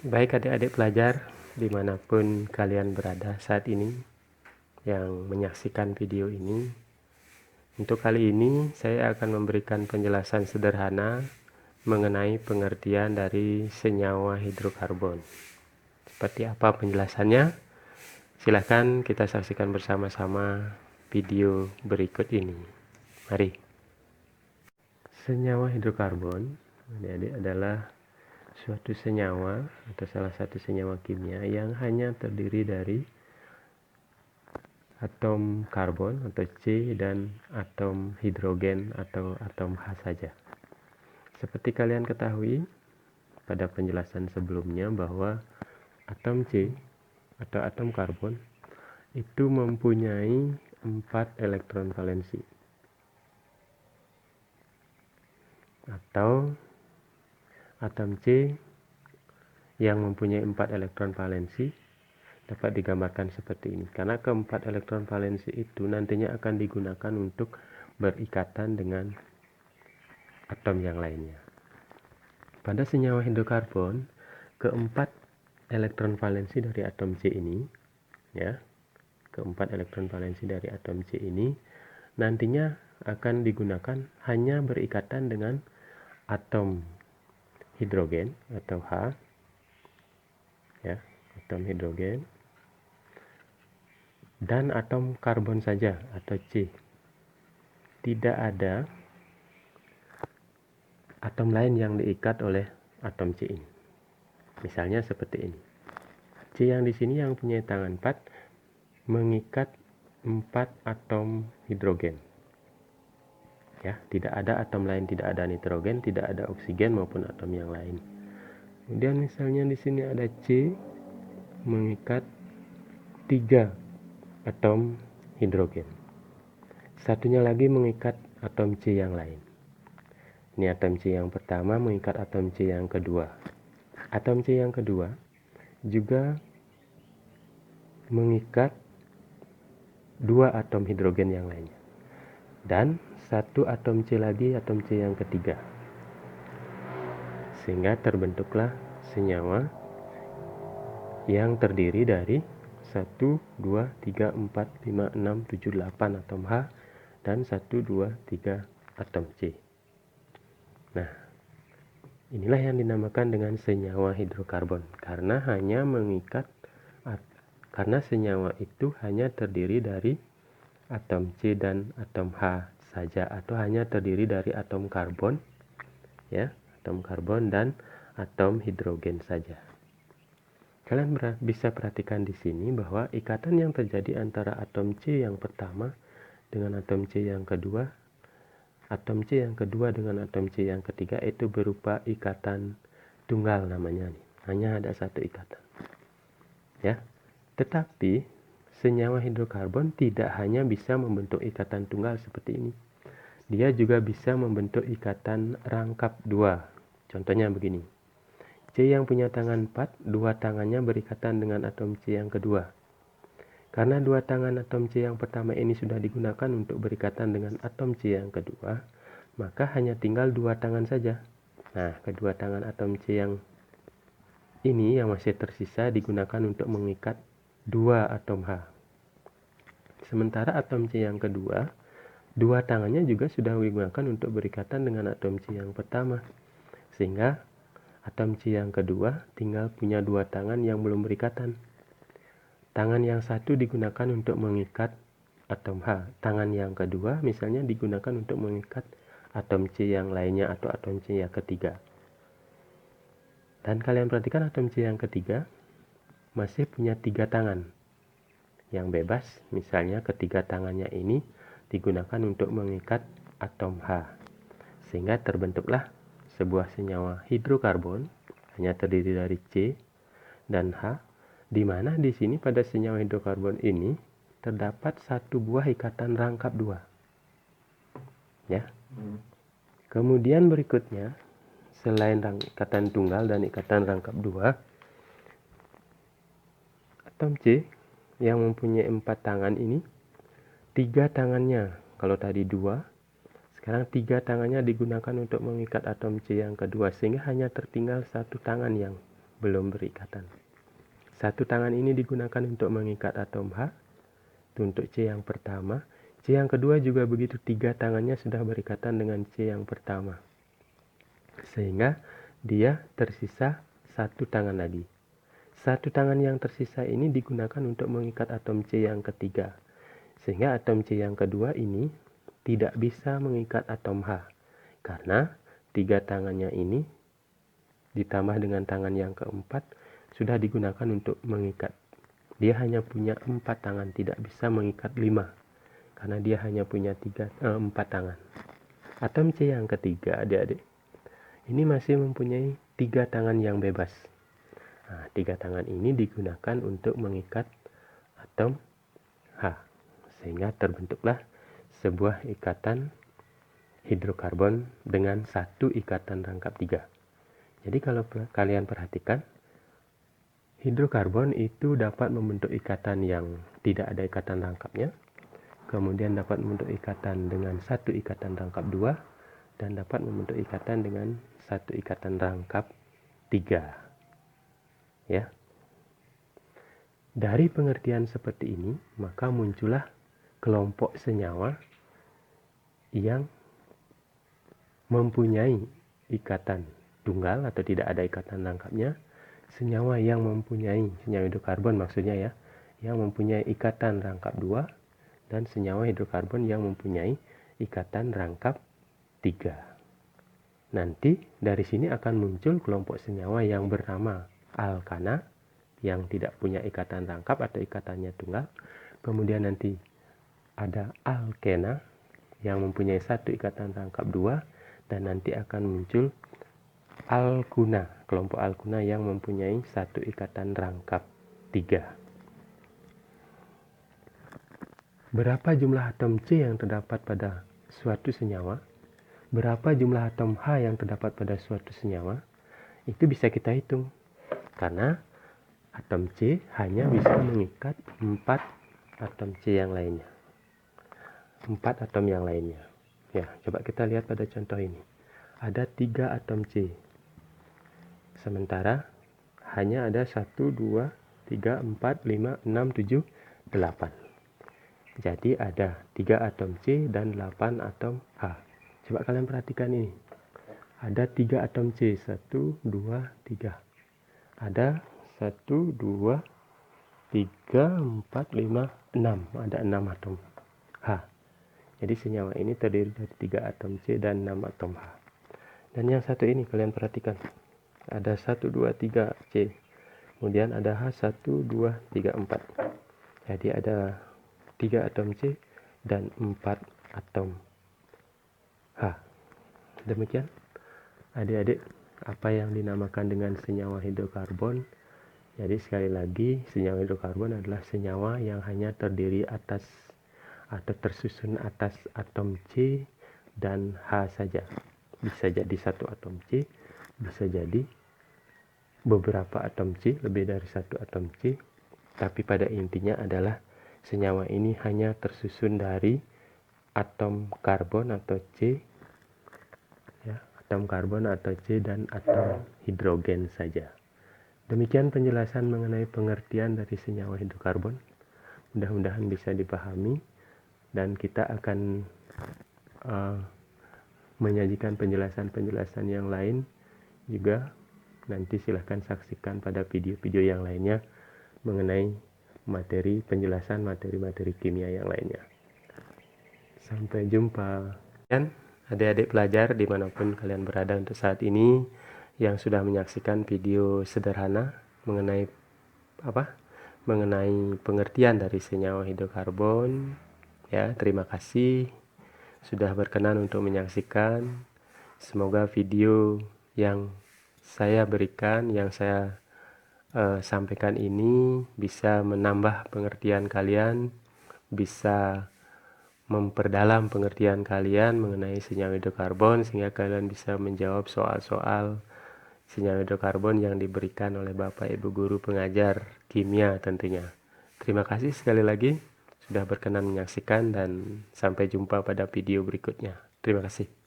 Baik adik-adik pelajar dimanapun kalian berada saat ini yang menyaksikan video ini. Untuk kali ini saya akan memberikan penjelasan sederhana mengenai pengertian dari senyawa hidrokarbon. Seperti apa penjelasannya? Silahkan kita saksikan bersama-sama video berikut ini. Mari. Senyawa hidrokarbon adik-adik adalah suatu senyawa atau salah satu senyawa kimia yang hanya terdiri dari atom karbon atau C dan atom hidrogen atau atom H saja. Seperti kalian ketahui pada penjelasan sebelumnya bahwa atom C atau atom karbon itu mempunyai 4 elektron valensi, atau atom C yang mempunyai 4 elektron valensi dapat digambarkan seperti ini, karena keempat elektron valensi itu nantinya akan digunakan untuk berikatan dengan atom yang lainnya. Pada senyawa hidrokarbon, keempat elektron valensi dari atom C ini, keempat elektron valensi dari atom C ini nantinya akan digunakan hanya berikatan dengan atom hidrogen atau H, atom hidrogen, dan atom karbon saja atau C. Tidak ada atom lain yang diikat oleh atom C ini. Misalnya seperti ini. C yang di sini yang punya tangan 4 mengikat 4 atom hidrogen. Tidak ada atom lain, tidak ada nitrogen, tidak ada oksigen maupun atom yang lain. Kemudian misalnya di sini ada C mengikat 3 atom hidrogen. Satunya lagi mengikat atom C yang lain. Ini atom C yang pertama mengikat atom C yang kedua. Atom C yang kedua juga mengikat 2 atom hidrogen yang lainnya. Dan satu atom C lagi, atom C yang ketiga. Sehingga terbentuklah senyawa yang terdiri dari 1, 2, 3, 4, 5, 6, 7, 8 atom H dan 1, 2, 3 atom C. Nah, inilah yang dinamakan dengan senyawa hidrokarbon karena senyawa itu hanya terdiri dari atom C dan atom H saja, atau hanya terdiri dari atom karbon, atom karbon dan atom hidrogen saja. Kalian bisa perhatikan di sini bahwa ikatan yang terjadi antara atom C yang pertama dengan atom C yang kedua, atom C yang kedua dengan atom C yang ketiga itu berupa ikatan tunggal namanya nih. Hanya ada satu ikatan. Tetapi senyawa hidrokarbon tidak hanya bisa membentuk ikatan tunggal seperti ini. Dia juga bisa membentuk ikatan rangkap 2. Contohnya begini. C yang punya tangan 4, 2 tangannya berikatan dengan atom C yang kedua. Karena 2 tangan atom C yang pertama ini sudah digunakan untuk berikatan dengan atom C yang kedua, maka hanya tinggal 2 tangan saja. Nah, kedua tangan atom C yang ini yang masih tersisa digunakan untuk mengikat 2 atom H. Sementara atom C yang kedua, 2 tangannya juga sudah digunakan untuk berikatan dengan atom C yang pertama. Sehingga atom C yang kedua tinggal punya 2 tangan yang belum berikatan. Tangan yang satu digunakan untuk mengikat atom H. Tangan yang kedua misalnya digunakan untuk mengikat atom C yang lainnya atau atom C yang ketiga. Dan kalian perhatikan atom C yang ketiga masih punya 3 tangan yang bebas. Misalnya ketiga tangannya ini digunakan untuk mengikat atom H. Sehingga terbentuklah sebuah senyawa hidrokarbon hanya terdiri dari C dan H, di mana di sini pada senyawa hidrokarbon ini terdapat satu buah ikatan rangkap 2. Kemudian berikutnya, selain ikatan tunggal dan ikatan rangkap 2, atom C yang mempunyai 4 tangan ini 3 tangannya, kalau tadi 2, sekarang 3 tangannya digunakan untuk mengikat atom C yang kedua, sehingga hanya tertinggal 1 tangan yang belum berikatan. Satu tangan ini digunakan untuk mengikat atom H. Itu untuk C yang pertama. C yang kedua juga begitu, 3 tangannya sudah berikatan dengan C yang pertama. Sehingga dia tersisa satu tangan lagi. Satu tangan yang tersisa ini digunakan untuk mengikat atom C yang ketiga. Sehingga atom C yang kedua ini tidak bisa mengikat atom H. Karena 3 tangannya ini ditambah dengan tangan yang keempat sudah digunakan untuk mengikat. Dia hanya punya 4 tangan, tidak bisa mengikat 5. Karena dia hanya punya 4 tangan. Atom C yang ketiga, adik-adik, ini masih mempunyai 3 tangan yang bebas. Nah, 3 tangan ini digunakan untuk mengikat atom H. Sehingga terbentuklah sebuah ikatan hidrokarbon dengan satu ikatan rangkap 3. Jadi kalau kalian perhatikan, hidrokarbon itu dapat membentuk ikatan yang tidak ada ikatan rangkapnya, kemudian dapat membentuk ikatan dengan satu ikatan rangkap 2, dan dapat membentuk ikatan dengan satu ikatan rangkap 3. Ya. Dari pengertian seperti ini, maka muncullah kelompok senyawa yang mempunyai ikatan tunggal atau tidak ada ikatan rangkapnya, senyawa yang mempunyai, senyawa hidrokarbon maksudnya ya, yang mempunyai ikatan rangkap 2, dan senyawa hidrokarbon yang mempunyai ikatan rangkap 3. Nanti dari sini akan muncul kelompok senyawa yang bernama alkana, yang tidak punya ikatan rangkap atau ikatannya tunggal. Kemudian nanti ada alkena yang mempunyai satu ikatan rangkap 2, dan nanti akan muncul alkuna, kelompok alkuna yang mempunyai satu ikatan rangkap 3. Berapa jumlah atom C yang terdapat pada suatu senyawa? Berapa jumlah atom H yang terdapat pada suatu senyawa? Itu bisa kita hitung. Karena atom C hanya bisa mengikat 4 atom C yang lainnya. 4 atom yang lainnya. Ya, coba kita lihat pada contoh ini. Ada 3 atom C. Sementara hanya ada 1, 2, 3, 4, 5, 6, 7, 8. Jadi ada 3 atom C dan 8 atom H. Coba kalian perhatikan ini. Ada 3 atom C. 1, 2, 3. Ada 1, 2, 3, 4, 5, 6. Ada 6 atom H. Jadi senyawa ini terdiri dari 3 atom C dan 6 atom H. Dan yang satu ini kalian perhatikan. Ada 1, 2, 3 C. Kemudian ada H, 1, 2, 3, 4. Jadi ada 3 atom C dan 4 atom H. Demikian adik-adik apa yang dinamakan dengan senyawa hidrokarbon. Jadi sekali lagi, senyawa hidrokarbon adalah senyawa yang hanya terdiri atas atau tersusun atas atom C dan H saja. Bisa jadi satu atom C, bisa jadi beberapa atom C, lebih dari satu atom C. Tapi pada intinya adalah senyawa ini hanya tersusun dari atom karbon atau C, ya, atom karbon atau C dan atom hidrogen saja. Demikian penjelasan mengenai pengertian dari senyawa hidrokarbon. Mudah-mudahan bisa dipahami, dan kita akan menyajikan penjelasan-penjelasan yang lain juga. Nanti silahkan saksikan pada video-video yang lainnya mengenai penjelasan materi-materi kimia yang lainnya. Sampai jumpa. Dan adik-adik pelajar dimanapun kalian berada untuk saat ini, yang sudah menyaksikan video sederhana mengenai pengertian dari senyawa hidrokarbon, ya, terima kasih sudah berkenan untuk menyaksikan. Semoga video yang saya berikan, yang saya sampaikan ini bisa menambah pengertian kalian, bisa memperdalam pengertian kalian mengenai senyawa hidrokarbon, sehingga kalian bisa menjawab soal-soal senyawa hidrokarbon yang diberikan oleh Bapak Ibu Guru pengajar kimia tentunya. Terima kasih sekali lagi sudah berkenan menyaksikan, dan sampai jumpa pada video berikutnya. Terima kasih.